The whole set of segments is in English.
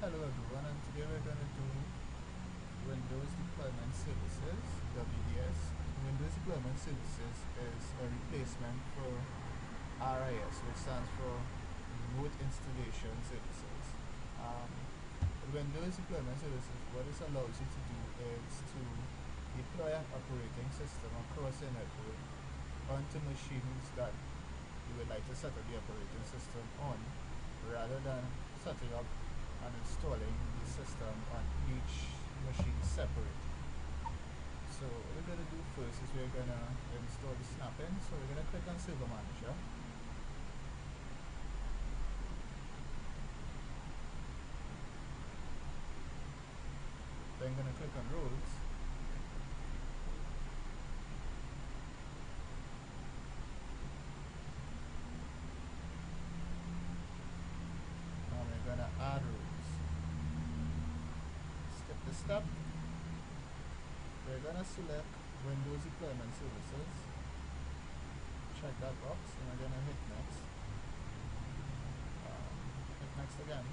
Hello everyone, and today we're going to do Windows Deployment Services, WDS. Windows Deployment Services is a replacement for RIS, which stands for Remote Installation Services. Windows Deployment Services, what this allows you to do is to deploy an operating system across your network onto machines that you would like to set up the operating system on, rather than setting up and installing the system on each machine separately. So what we're going to do first is we're going to install the snap-in. So we're going to click on Server Manager. Then going to click on Roles. And we're going to add rules. Skip this step. We're going to select Windows Deployment Services. Check that box and we're going to hit next. Hit next again.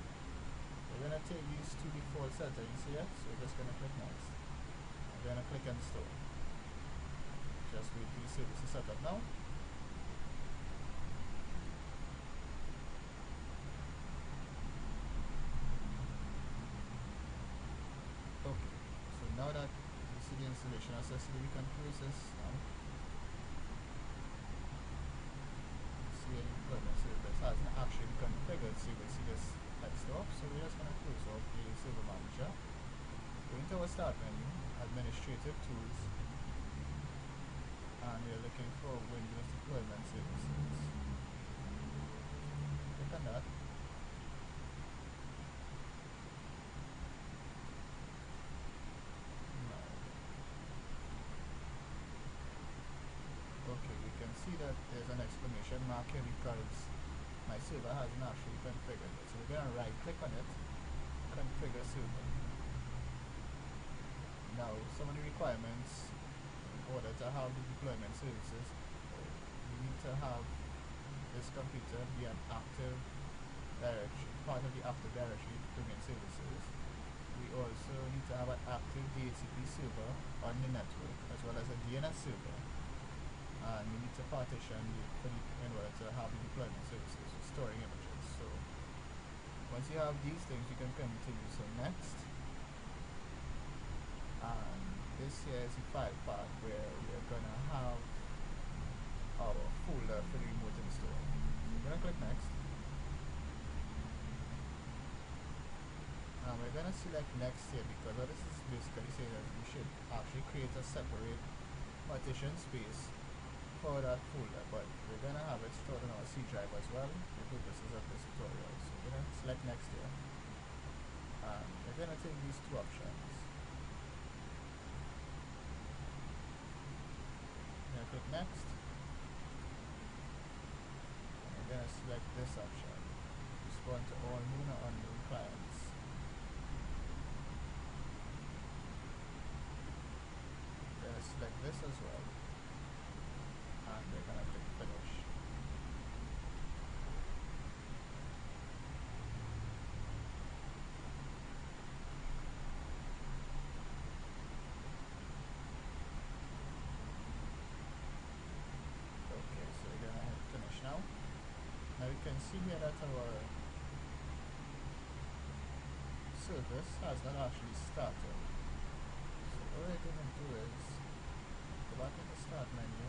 We're going to take these two default settings here, so we're just going to click next. We're going to click install. Just wait for the service to set up now. Okay, so now that you see the installation successfully, we can close this now. See the deployment service hasn't actually configured, so you will see this text off. So we're just going to close off the Server Manager. Go into our Start menu, Administrative Tools, and we're looking for Windows Deployment Services. Click on that. Okay, we can see that there's an exclamation mark here because my server hasn't actually configured it. So we're going to right click on it, configure server. Now, some of the requirements in order to have the deployment services, you need to have this computer be an active directory, part of the active directory domain services. We also need to have an active DHCP server on the network, as well as a DNS server. And we need to partition in order to have the deployment services for storing images. So once you have these things, you can continue. So next, and this here is the file path where we're gonna have our folder for the remote install. So we're gonna click next, and we're gonna select next here, because what this is basically saying is we should actually create a separate partition space for that folder, but we're going to have it stored on our C drive as well for purposes of this tutorial. So we're going to select next here, and we're going to take these two options. We're going to click next, and we're going to select this option, respond to all known or unknown clients. We're going to select this as well, and we're going to click finish. Okay, so we're going to hit finish now. Now you can see here that our service has not actually started. So what we're going to do is go back to the Start menu,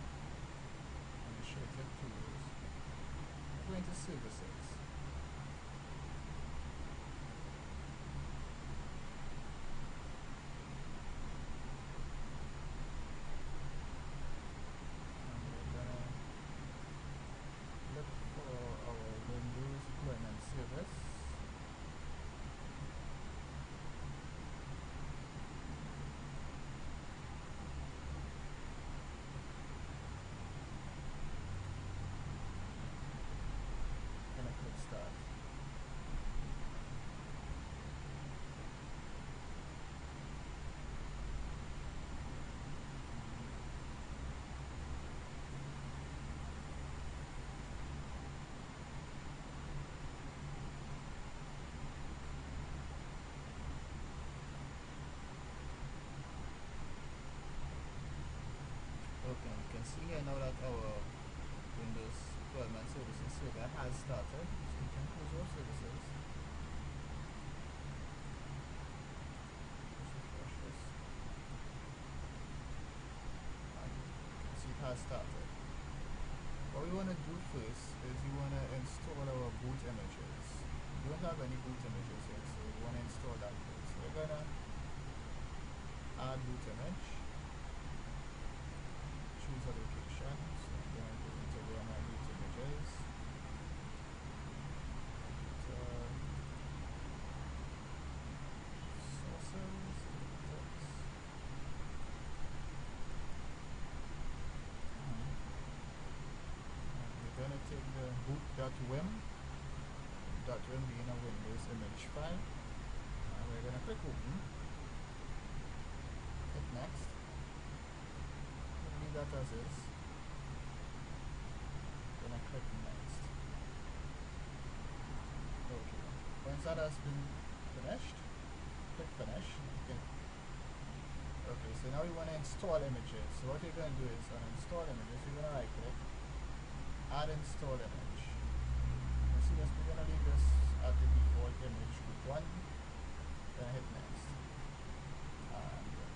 Administrative Tools, go into Services. And we're gonna look for our Windows Deployment Service. here now that our Windows deployment services server has started, so you can close your services. Let's refresh this. And you can see it has started. What we want to do first is we want to install our boot images. We don't have any boot images yet, so we want to install that first. So we're going to add boot image, choose a location, so I'm going to go into where my boot images, sources, we're going to take the boot.wim being a Windows image file, and we're going to click open, hit next, leave that as is, going to click next. Okay, once that has been finished, click finish. Okay, so now we want to install images. So what you're going to do is on install images, you're going to right click, add install image. You see this, we're going to leave this at the default image group 1, then hit next. And what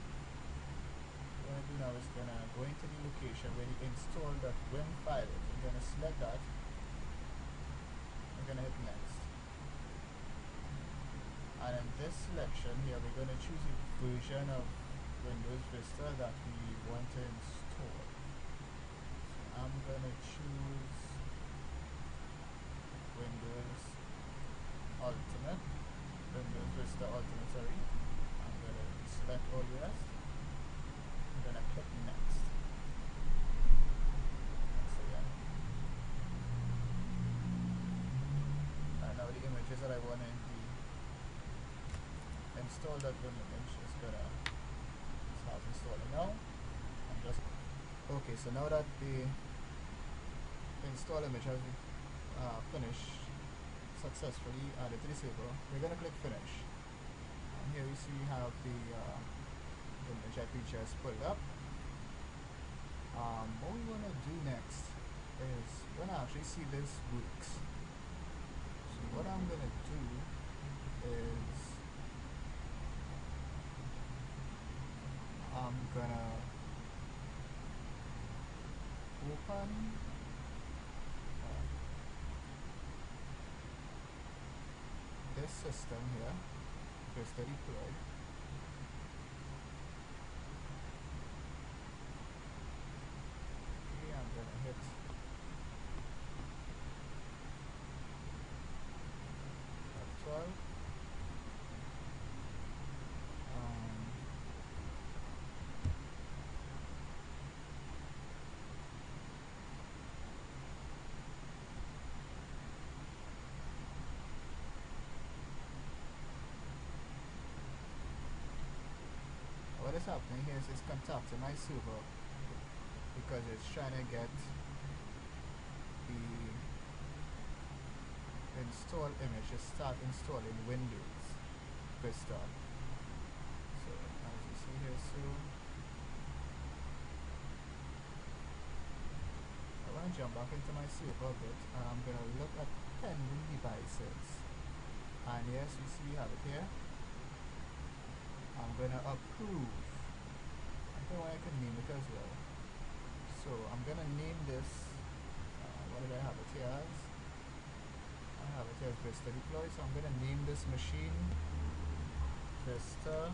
we're going to do now is going to go into the location where the install.wim file is. We're going to select that, we're going to hit next. And in this selection here, we're going to choose the version of Windows Vista that we want to install. So I'm going to choose Windows Vista Ultimate, sorry. I'm going to select all the rest. I'm going to click next. Next again. And now the images that I want in the install that WIM image is going to start installing now. I'm just okay, so now that the install image has finished successfully added to the server, we're going to click finish. And here we see we have the image that we just pulled up. What we want to do next is we're going to actually see this works. So what I'm going to do is I'm going to open this system here, Vista deployed. Okay, I'm going to hit F12. What is happening here is it's contacting my server because it's trying to get the install image to start installing Windows Vista. So as you see here soon, I want to jump back into my server a bit and I'm going to look at pending devices, and yes, you see we have it here. I'm going to approve. I don't know why I can name it as well. So I'm going to name this, what did I have it here as? I have it here as Vista Deploy, so I'm going to name this machine Vista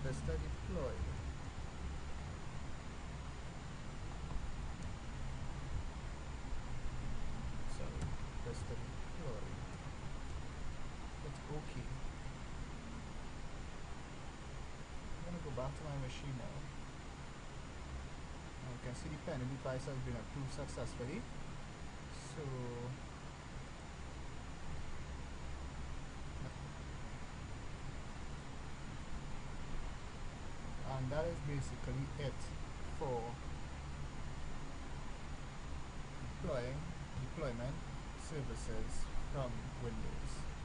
Vista Deploy. Sorry, Vista Deploy. Okay. I'm going to go back to my machine now. You can see the pending device has been approved successfully. So and that is basically it for deployment services from